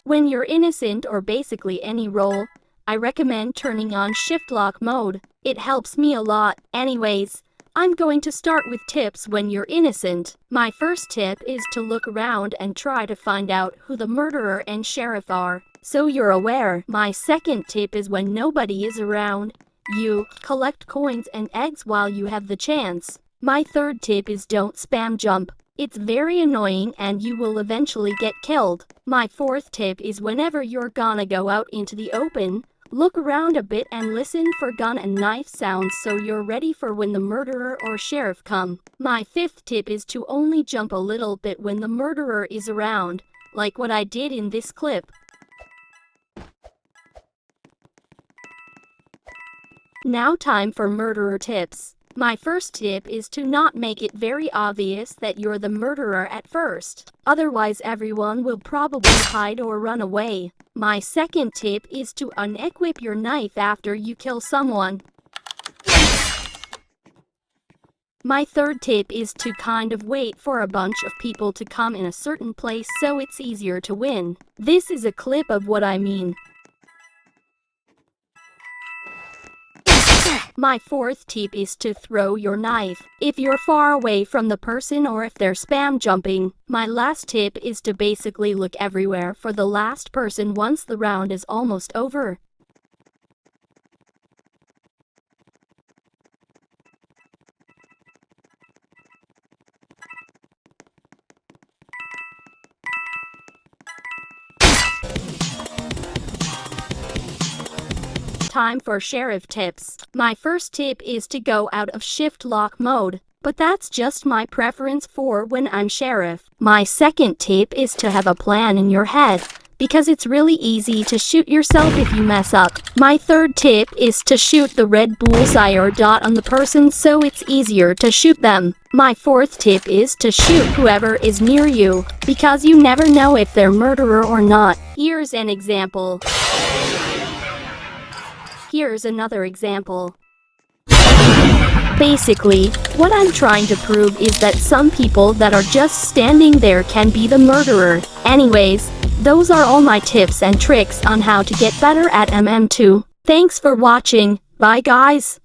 When you're innocent or basically any role, I recommend turning on shift lock mode. It helps me a lot. Anyways, I'm going to start with tips when you're innocent. My first tip is to look around and try to find out who the murderer and sheriff are, so you're aware. My second tip is when nobody is around, you collect coins and eggs while you have the chance. My third tip is don't spam jump. It's very annoying and you will eventually get killed. My fourth tip is whenever you're gonna go out into the open, look around a bit and listen for gun and knife sounds so you're ready for when the murderer or sheriff come. My fifth tip is to only jump a little bit when the murderer is around, like what I did in this clip. Now time for murderer tips. My first tip is to not make it very obvious that you're the murderer at first. Otherwise everyone will probably hide or run away. My second tip is to unequip your knife after you kill someone. My third tip is to kind of wait for a bunch of people to come in a certain place so it's easier to win. This is a clip of what I mean. My fourth tip is to throw your knife if you're far away from the person or if they're spam jumping. My last tip is to basically look everywhere for the last person once the round is almost over. Time for sheriff tips. My first tip is to go out of shift lock mode, but that's just my preference for when I'm sheriff. My second tip is to have a plan in your head, because it's really easy to shoot yourself if you mess up. My third tip is to shoot the red bullseye or dot on the person so it's easier to shoot them. My fourth tip is to shoot whoever is near you, because you never know if they're murderer or not. Here's an example. Here's another example. Basically, what I'm trying to prove is that some people that are just standing there can be the murderer. Anyways, those are all my tips and tricks on how to get better at MM2. Thanks for watching. Bye guys.